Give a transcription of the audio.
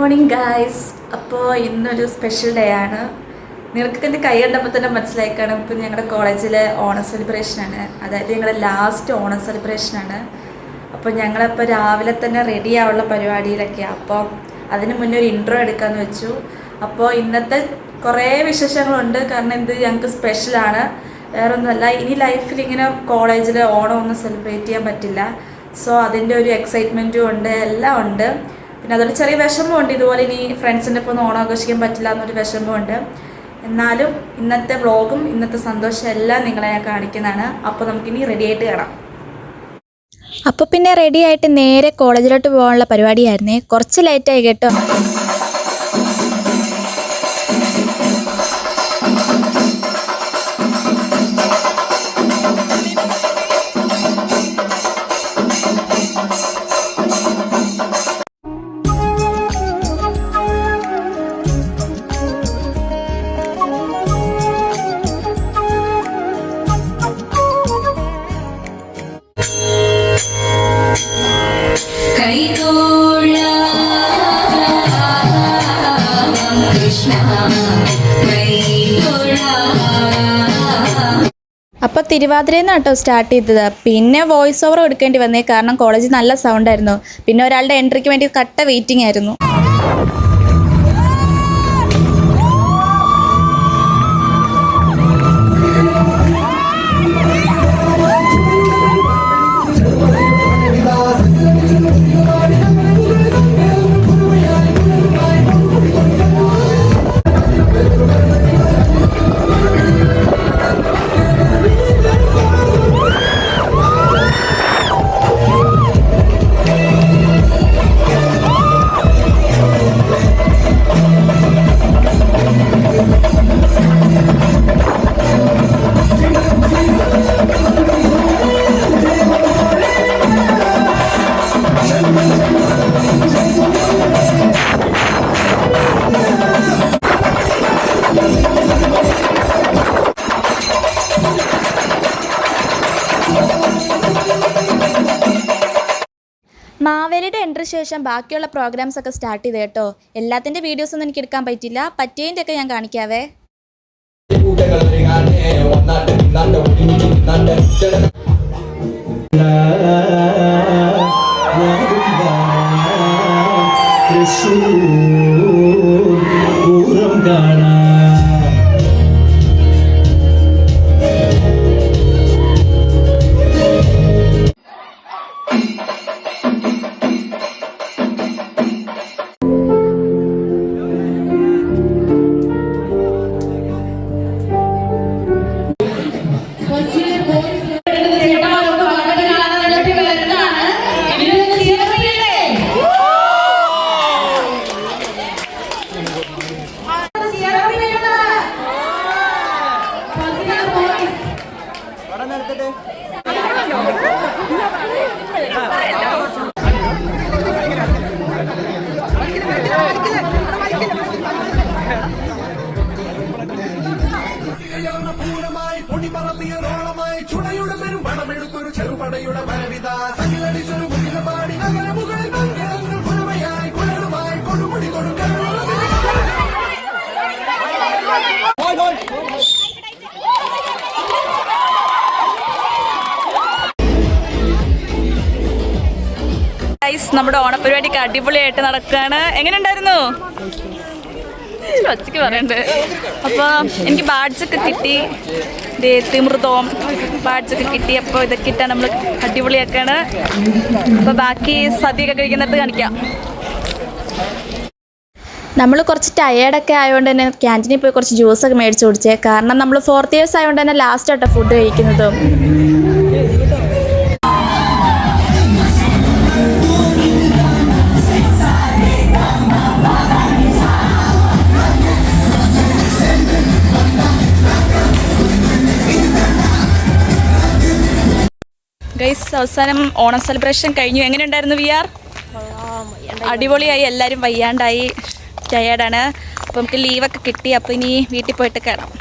Morning guys. അപ്പോൾ ഇന്നൊരു special day ആണ്. നിങ്ങൾക്ക് എൻ്റെ കൈ കണ്ടപ്പോൾ തന്നെ മനസ്സിലായി കാണും. ഇപ്പം ഞങ്ങളുടെ കോളേജിലെ ഓണം സെലിബ്രേഷനാണ്, അതായത് ഞങ്ങളുടെ ലാസ്റ്റ് ഓണം സെലിബ്രേഷനാണ്. അപ്പോൾ ഞങ്ങളപ്പോൾ രാവിലെ തന്നെ റെഡി ആവാനുള്ള പരിപാടിയിലൊക്കെയാണ്. അപ്പോൾ അതിന് മുന്നേ ഒരു ഇൻട്രോ എടുക്കാമെന്ന് വെച്ചു. അപ്പോൾ ഇന്നത്തെ കുറേ വിശേഷങ്ങളുണ്ട്, കാരണം ഇത് ഞങ്ങൾക്ക് സ്പെഷ്യലാണ്, വേറെ ഒന്നുമല്ല. ഇനി ലൈഫിൽ ഇങ്ങനെ കോളേജിൽ ഓണം ഒന്നും സെലിബ്രേറ്റ് ചെയ്യാൻ പറ്റില്ല. സോ അതിൻ്റെ ഒരു എക്സൈറ്റ്മെൻറ്റും ഉണ്ട്, എല്ലാം ഉണ്ട്. പിന്നെ അതൊരു ചെറിയ വിഷമമുണ്ട്, ഇതുപോലെ ഇനി ഫ്രണ്ട്സിൻ്റെ ഒപ്പം ഓണം ആഘോഷിക്കാൻ പറ്റില്ല എന്നൊരു വിഷമമുണ്ട്. എന്നാലും ഇന്നത്തെ വ്ളോഗും ഇന്നത്തെ സന്തോഷം എല്ലാം നിങ്ങളെ ഞാൻ കാണിക്കുന്നതാണ്. അപ്പോൾ നമുക്കിനി റെഡി ആയിട്ട് കാണാം. അപ്പോൾ പിന്നെ റെഡി ആയിട്ട് നേരെ കോളേജിലോട്ട് പോകാനുള്ള പരിപാടിയായിരുന്നേ. കുറച്ച് ലേറ്റായി കേട്ടോ. അപ്പോൾ തിരുവാതിരയിൽ നിന്ന് കേട്ടോ സ്റ്റാർട്ട് ചെയ്തത്. പിന്നെ വോയിസ് ഓവർ എടുക്കേണ്ടി വന്നേ, കാരണം കോളേജിൽ നല്ല സൗണ്ടായിരുന്നു. പിന്നെ ഒരാളുടെ എൻട്രിക്ക് വേണ്ടി കട്ട വെയിറ്റിംഗ് ആയിരുന്നു. മാവേലിയുടെ എൻട്രി ശേഷം ബാക്കിയുള്ള പ്രോഗ്രാംസ് ഒക്കെ സ്റ്റാർട്ട് ചെയ്ത് കേട്ടോ. എല്ലാത്തിൻ്റെ വീഡിയോസ് ഒന്നും എനിക്ക് എടുക്കാൻ പറ്റില്ല, പറ്റിയതിൻ്റെ ഒക്കെ ഞാൻ കാണിക്കാവേ. നമ്മുടെ ഓണപ്പരിപാടിക്ക് അടിപൊളിയായിട്ട് നടക്കുകയാണ്. എങ്ങനെ ഉണ്ടായിരുന്നു? ഒച്ചയ്ക്ക് പറയണ്ട്. അപ്പോൾ എനിക്ക് ബാഡ്ജൊക്കെ കിട്ടി, തിമൃതവും ബാഡ്ജൊക്കെ കിട്ടി. അപ്പോൾ ഇതൊക്കെ ഇട്ടാണ് നമ്മൾ അടിപൊളിയാക്കാണ്. അപ്പോൾ ബാക്കി സദ്യയൊക്കെ കഴിക്കുന്നിടത്ത് കാണിക്കാം. നമ്മൾ കുറച്ച് ടയേർഡൊക്കെ ആയതുകൊണ്ട് തന്നെ ക്യാൻറ്റീനിൽ പോയി കുറച്ച് ജ്യൂസൊക്കെ മേടിച്ച് കുടിച്ചേ, കാരണം നമ്മൾ 4th ഇയേഴ്സ് ആയതുകൊണ്ട് തന്നെ ലാസ്റ്റ് ആട്ടോ ഫുഡ് കഴിക്കുന്നതും. ഗൈസ്, അവസാനം ഓണം സെലിബ്രേഷൻ കഴിഞ്ഞു. എങ്ങനെ ഉണ്ടായിരുന്നു VR? അടിപൊളിയായി. എല്ലാവരും വയ്യാണ്ടായി, ടയേർഡാണ്. അപ്പോൾ നമുക്ക് ലീവൊക്കെ കിട്ടി. അപ്പോൾ ഇനി വീട്ടിൽ പോയിട്ട് കയറാം.